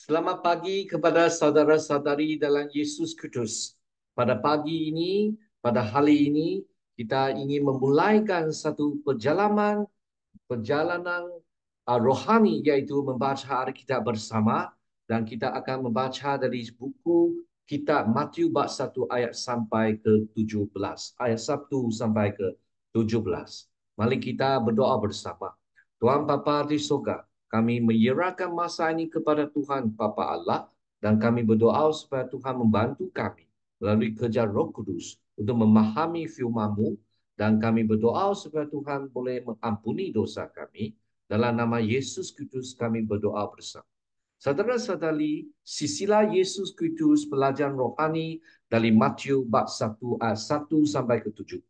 Selamat pagi kepada saudara-saudari dalam Yesus Kristus. Pada pagi ini, pada hari ini, kita ingin memulaikan satu perjalanan rohani, iaitu membaca Alkitab bersama, dan kita akan membaca dari buku kitab Matius bab 1 ayat sampai ke 17. Ayat 1 sampai ke 17. Mari kita berdoa bersama. Tuhan Bapa di surga, kami menyerahkan masa ini kepada Tuhan Bapa Allah, dan kami berdoa supaya Tuhan membantu kami melalui kerja Roh Kudus untuk memahami firman-Mu, dan kami berdoa supaya Tuhan boleh mengampuni dosa kami. Dalam nama Yesus Kristus kami berdoa bersama. Saudara-saudari, sisilah Yesus Kristus pelajaran rohani dari Matius bab 1 ayat 1 sampai ke 17.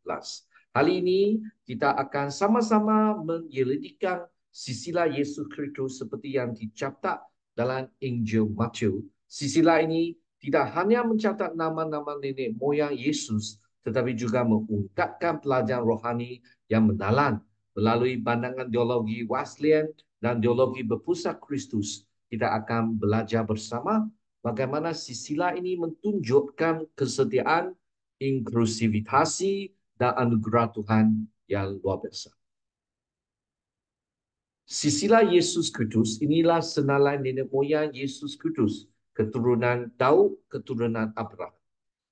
Hari ini kita akan sama-sama menyelidikkan sisilah Yesus Kristus seperti yang dicatat dalam Injil Matius. Sisilah ini tidak hanya mencatat nama-nama nenek moyang Yesus, tetapi juga mengungkapkan pelajaran rohani yang mendalam melalui pandangan teologi Wesleyan dan teologi berpusat Kristus. Kita akan belajar bersama bagaimana sisilah ini menunjukkan kesetiaan, inklusivitas, dan anugerah Tuhan yang luar biasa. Sisilah Yesus Kristus inilah senalan nenek moyang Yesus Kristus, keturunan Daud, keturunan Abraham.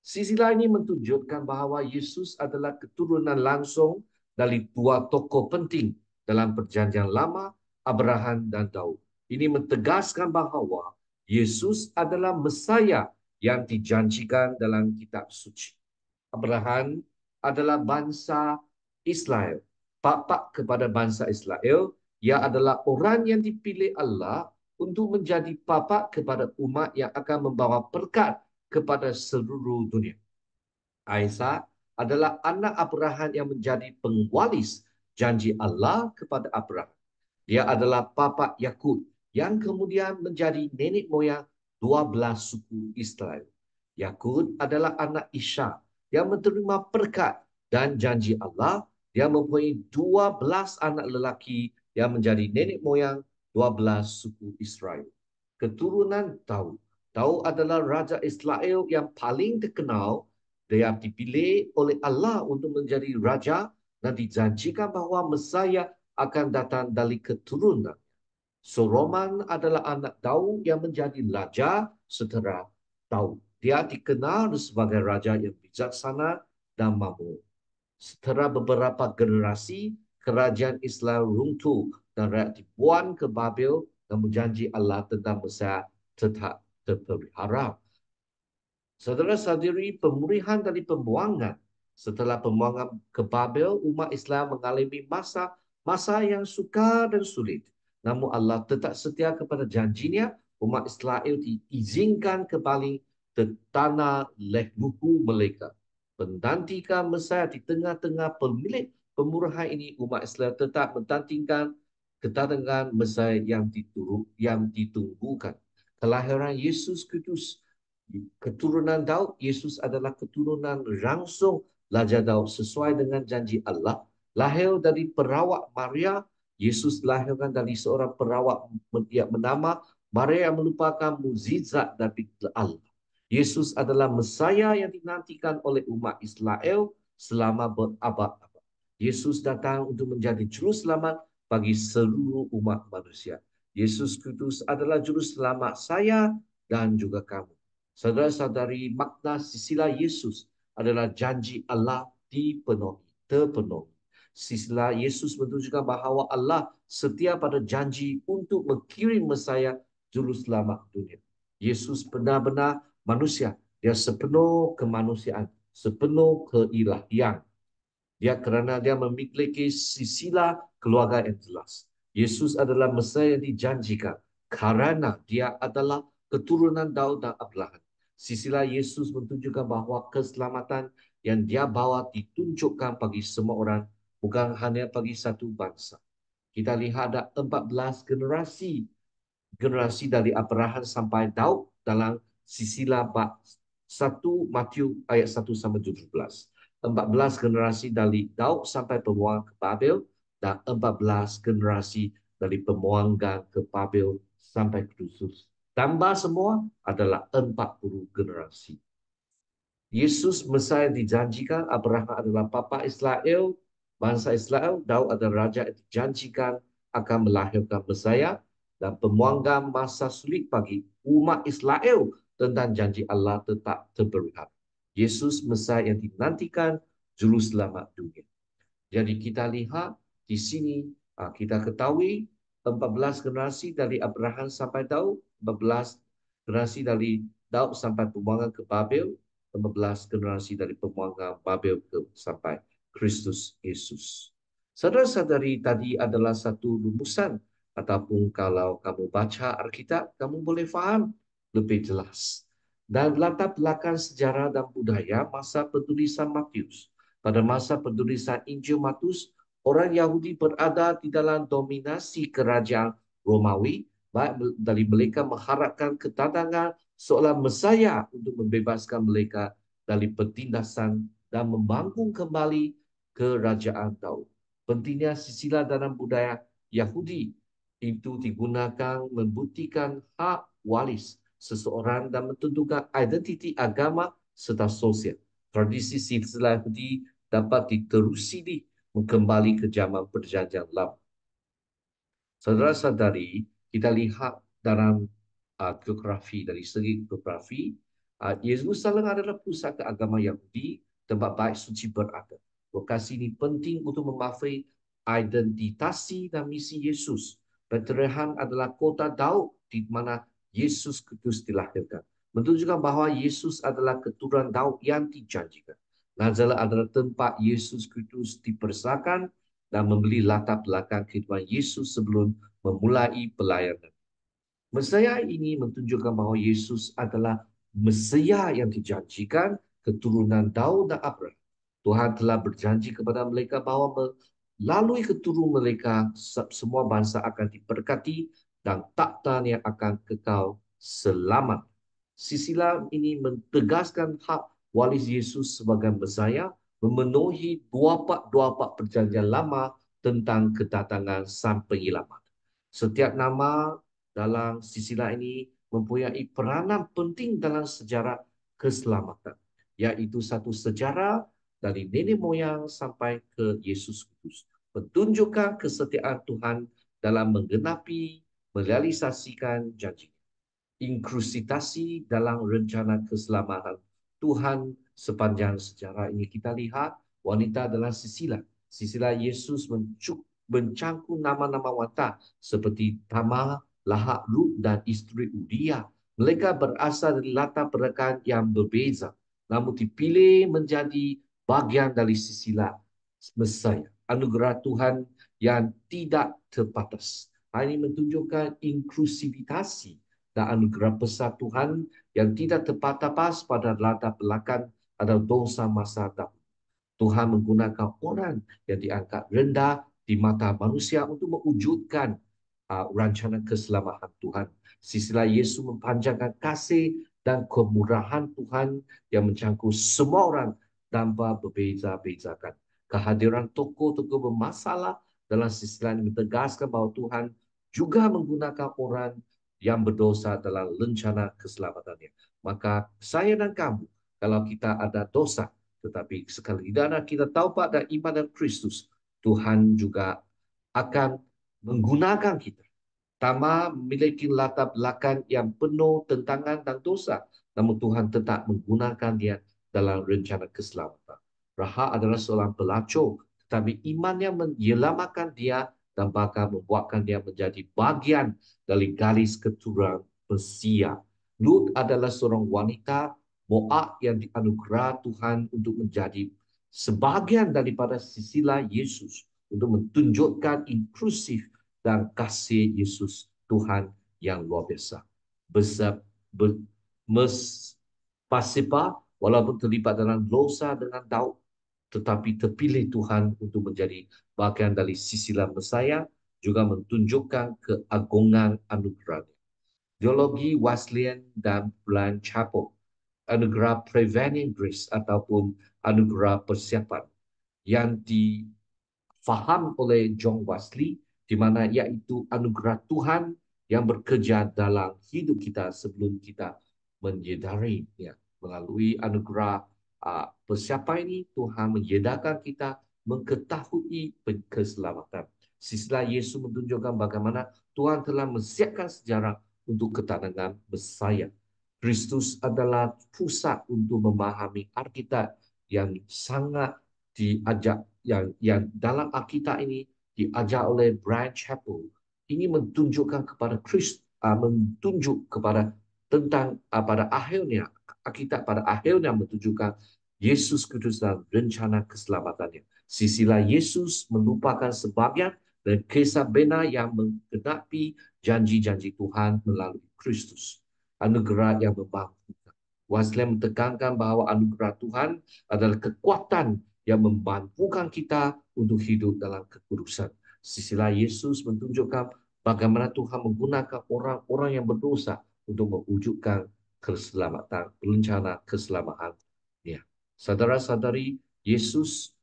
Sisilah ini menunjukkan bahawa Yesus adalah keturunan langsung dari dua tokoh penting dalam Perjanjian Lama, Abraham dan Daud. Ini mentegaskan bahawa Yesus adalah Mesaya yang dijanjikan dalam kitab suci. Abraham adalah bangsa Israel, bapa kepada bangsa Israel. Ia adalah orang yang dipilih Allah untuk menjadi bapa kepada umat yang akan membawa berkat kepada seluruh dunia. Aisyah adalah anak Abraham yang menjadi pengwaris janji Allah kepada Abraham. Dia adalah bapa Yakub yang kemudian menjadi nenek moyang 12 suku Israel. Yakub adalah anak Ishak yang menerima berkat dan janji Allah. Dia mempunyai 12 anak lelaki yang menjadi nenek moyang 12 suku Israel. Keturunan Daud. Daud adalah Raja Israel yang paling terkenal. Dia dipilih oleh Allah untuk menjadi raja dan dijanjikan bahawa Mesaya akan datang dari keturunan. Solomon adalah anak Daud yang menjadi raja setelah Daud. Dia dikenal sebagai raja yang bijaksana dan makmur. Setelah beberapa generasi, kerajaan Israel runtuh dan rakyat dibuang ke Babel, dan berjanji Allah tentang Mesaya tetap terpelihara. Saudara-saudari, pemulihan dari pembuangan. Setelah pembuangan ke Babel, umat Islam mengalami masa yang sukar dan sulit. Namun Allah tetap setia kepada janjinya. Umat Israel diizinkan kembali ke tanah leluhur mereka. Menantikan Mesaya di tengah-tengah pemilik pemurahan ini, umat Islam tetap menantikan kedatangan Mesaya yang ditunggukan. Kelahiran Yesus Kristus, keturunan Daud. Yesus adalah keturunan langsung Raja Daud sesuai dengan janji Allah. Lahir dari perawat Maria. Yesus dilahirkan dari seorang perawat yang bernama Maria yang merupakan mukjizat dari Allah. Yesus adalah Mesaya yang dinantikan oleh umat Israel selama berabad-abad. Yesus datang untuk menjadi juru selamat bagi seluruh umat manusia. Yesus Kristus adalah juru selamat saya dan juga kamu. Saudara-saudari, makna sisilah Yesus adalah janji Allah terpenuhi. Sisilah Yesus menunjukkan bahawa Allah setia pada janji untuk mengirim Mesaya juru selamat dunia. Yesus benar-benar manusia. Dia sepenuh kemanusiaan, sepenuh keilahian. Dia kerana dia memiliki sisilah keluarga yang jelas. Yesus adalah Mesaya yang dijanjikan kerana dia adalah keturunan Daud dan Abraham. Sisilah Yesus menunjukkan bahawa keselamatan yang dia bawa ditunjukkan bagi semua orang, bukan hanya bagi satu bangsa. Kita lihat ada 14 generasi dari Abraham sampai Daud dalam sisilah bab 1 Matius ayat 1 sampai 17. 14 generasi dari Daud sampai pembuangan ke Babel, dan 14 generasi dari pembuangan ke Babel sampai Kristus Tambah semua adalah 40 generasi. Yesus Mesias dijanjikan, Abraham adalah papa Israel, bangsa Israel, Daud adalah raja yang dijanjikan akan melahirkan Mesias, dan pemuanggan masa sulit bagi umat Israel tentang janji Allah tetap terpelihara. Yesus Mesias yang dinantikan juru selamat dunia. Jadi kita lihat di sini, kita ketahui 14 generasi dari Abraham sampai Daud, 14 generasi dari Daud sampai pembuangan ke Babel, 15 generasi dari pembuangan Babel sampai Kristus Yesus. Saudara-saudari, tadi adalah satu rumusan, ataupun kalau kamu baca Alkitab, kamu boleh faham lebih jelas. Dan latar belakang sejarah dan budaya masa penulisan Matius. Pada masa penulisan Injil Matius, orang Yahudi berada di dalam dominasi kerajaan Romawi, baik dari mereka mengharapkan kedatangan seorang Mesaya untuk membebaskan mereka dari pertindasan dan membangun kembali kerajaan Daud. Pentingnya silsilah dalam budaya Yahudi itu digunakan membuktikan hak waris seseorang dan menentukan identiti agama serta sosial. Tradisi silsilah Yahudi dapat diterusi kembali ke zaman perjanjian lama. Saudara-saudari, kita lihat dalam geografi, dari segi geografi, Yerusalem adalah pusat agama Yahudi, tempat baik suci berada. Lokasi ini penting untuk memakai identitasi dan misi Yesus. Bethlehem adalah kota Daud di mana Yesus Kristus dilahirkan. Menunjukkan bahawa Yesus adalah keturunan Daud yang dijanjikan. Nazaret adalah tempat Yesus Kristus dipersembahkan dan membeli latar belakang kehidupan Yesus sebelum memulai pelayanan. Mesias ini menunjukkan bahawa Yesus adalah Mesias yang dijanjikan, keturunan Daud dan Abraham. Tuhan telah berjanji kepada mereka bahawa melalui keturunan mereka semua bangsa akan diberkati dan takhta yang akan kekal selamat. Sisilah ini mentegaskan hak waris Yesus sebagai Mesias, memenuhi dua-pak perjanjian lama tentang kedatangan Sang Penyelamat. Setiap nama dalam silsilah ini mempunyai peranan penting dalam sejarah keselamatan, iaitu satu sejarah dari nenek moyang sampai ke Yesus Kristus, menunjukkan kesetiaan Tuhan dalam menggenapi, merealisasikan janji. Inklusitasi dalam rencana keselamatan Tuhan sepanjang sejarah ini. Kita lihat wanita dalam silsilah. Silsilah Yesus mencangkuk nama-nama wanita seperti Tamar, Lahab, Lut dan isteri Uria. Mereka berasal dari latar belakang yang berbeza, namun dipilih menjadi bagian dari silsilah Mesias. Anugerah Tuhan yang tidak terbatas. Hal ini menunjukkan inklusivitas dan anugerah besar Tuhan yang tidak terbatas pada latar belakang atau dosa masa dahulu. Tuhan menggunakan orang yang diangkat rendah di mata manusia untuk mewujudkan rancangan keselamatan Tuhan. Sisilah Yesus mempanjangkan kasih dan kemurahan Tuhan yang mencangkup semua orang tanpa berbeza-bezakan. Kehadiran tokoh-tokoh bermasalah dalam sisilah ini menegaskan bahawa Tuhan juga menggunakan orang yang berdosa dalam rencana keselamatannya. Maka saya dan kamu, kalau kita ada dosa, tetapi sekali dana kita taubat dan iman dan Kristus, Tuhan juga akan menggunakan kita. Tama memiliki latar belakang yang penuh tentangan dan dosa, namun Tuhan tetap menggunakan dia dalam rencana keselamatan. Rahab adalah seorang pelacur, tetapi imannya menyelamatkan dia dan bahkan membuatkan dia menjadi bagian dari garis keturunan Mesia. Lut adalah seorang wanita Moab yang dianugerah Tuhan untuk menjadi sebahagian daripada silsilah Yesus untuk menunjukkan inklusif dan kasih Yesus Tuhan yang luar biasa. Pasipa walaupun terlibat dalam dosa dengan Daud, tetapi terpilih Tuhan untuk menjadi bagian dari silsilah Mesias, juga menunjukkan keagungan anugerahnya. Teologi Wesleyan dan Blind Chapel, anugerah Prevenient Grace ataupun anugerah persiapan yang difaham oleh John Wesley, di mana iaitu anugerah Tuhan yang bekerja dalam hidup kita sebelum kita menyedari, ya, melalui anugerah persiapan ini Tuhan menyedarkan kita mengetahui keselamatan. Sisi lain Yesus menunjukkan bagaimana Tuhan telah menyiapkan sejarah untuk kedatangan Mesias. Kristus adalah pusat untuk memahami Alkitab yang sangat diajak, yang dalam Alkitab ini diajar oleh Brian Chappell. Ini menunjukkan kepada Kristus, menunjuk kepada tentang pada akhirnya Alkitab pada akhirnya menunjukkan Yesus Kristus dan rencana keselamatannya. Sisilah Yesus melupakan sebagian dan kisah benar yang menggenapi janji-janji Tuhan melalui Kristus. Anugerah yang membangkitkan. Wesley menekankan bahwa anugerah Tuhan adalah kekuatan yang memampukan kita untuk hidup dalam kekudusan. Sisilah Yesus menunjukkan bagaimana Tuhan menggunakan orang-orang yang berdosa untuk mewujudkan keselamatan, rencana keselamatan. Ya. Saudara-saudari, Yesus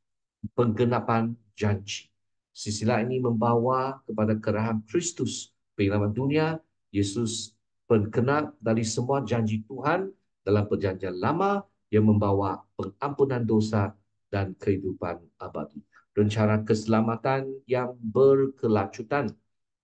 penggenapan janji. Sisilah ini membawa kepada kerahan Kristus. Penyelamat dunia, Yesus penggenap dari semua janji Tuhan dalam perjanjian lama yang membawa pengampunan dosa dan kehidupan abadi. Rencana keselamatan yang berkelanjutan.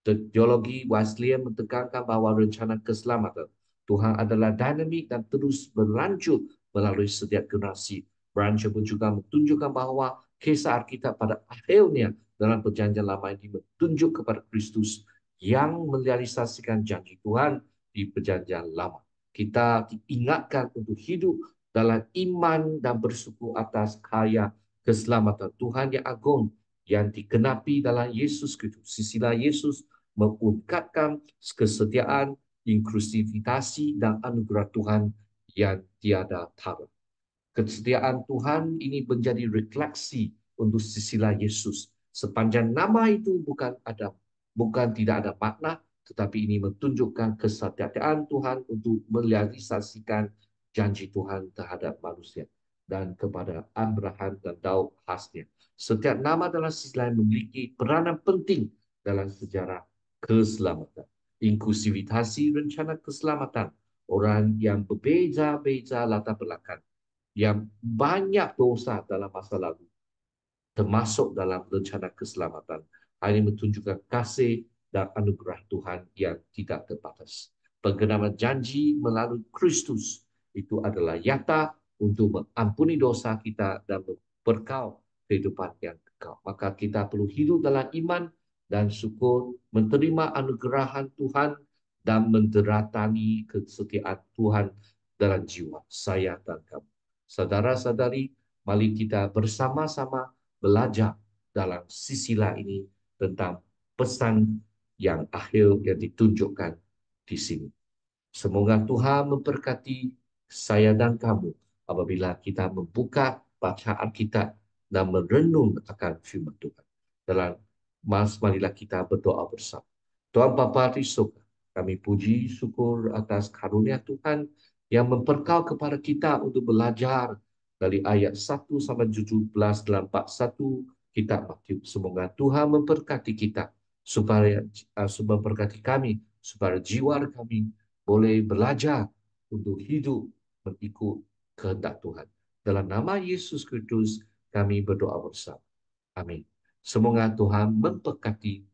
Teologi Wesleyan menekankan bahawa rencana keselamatan Tuhan adalah dinamik dan terus berlanjut melalui setiap generasi. Branch pun juga menunjukkan bahawa kisah Alkitab pada akhirnya dalam perjanjian lama ini menunjuk kepada Kristus yang merealisasikan janji Tuhan di perjanjian lama. Kita diingatkan untuk hidup dalam iman dan bersyukur atas karya keselamatan Tuhan yang agung yang digenapi dalam Yesus Kristus. Sisilah Yesus mengungkapkan kesetiaan, inklusivitas dan anugerah Tuhan yang tiada tara. Kesetiaan Tuhan ini menjadi refleksi untuk sisilah Yesus. Sepanjang nama itu bukan tidak ada makna, tetapi ini menunjukkan kesetiaan Tuhan untuk merealisasikan janji Tuhan terhadap manusia dan kepada Abraham dan Daud khasnya. Setiap nama dalam sisilah memiliki peranan penting dalam sejarah keselamatan. Inklusivitas rencana keselamatan orang yang berbeza-beza latar belakang yang banyak dosa dalam masa lalu, termasuk dalam rencana keselamatan. Hal ini menunjukkan kasih dan anugerah Tuhan yang tidak terbatas. Penggenapan janji melalui Kristus itu adalah nyata untuk mengampuni dosa kita dan berkau kehidupan yang kekal. Maka kita perlu hidup dalam iman dan syukur, menerima anugerahan Tuhan dan menderatani kesetiaan Tuhan dalam jiwa saya dan kamu. Saudara-saudari, mari kita bersama-sama belajar dalam sisilah ini tentang pesan yang akhir yang ditunjukkan di sini. Semoga Tuhan memberkati saya dan kamu apabila kita membuka baca Alkitab dan merenung akan firman Tuhan. Dalam marilah kita berdoa bersama. Tuhan Bapa di surga, kami puji syukur atas karunia Tuhan yang memperkau kepada kita untuk belajar dari ayat 1 sampai 17 dalam bab 1 kitab Matius. Semoga Tuhan memberkati kita supaya memberkati kami supaya jiwa kami boleh belajar untuk hidup mengikut kehendak Tuhan. Dalam nama Yesus Kristus kami berdoa bersama. Amin. Semoga Tuhan memberkati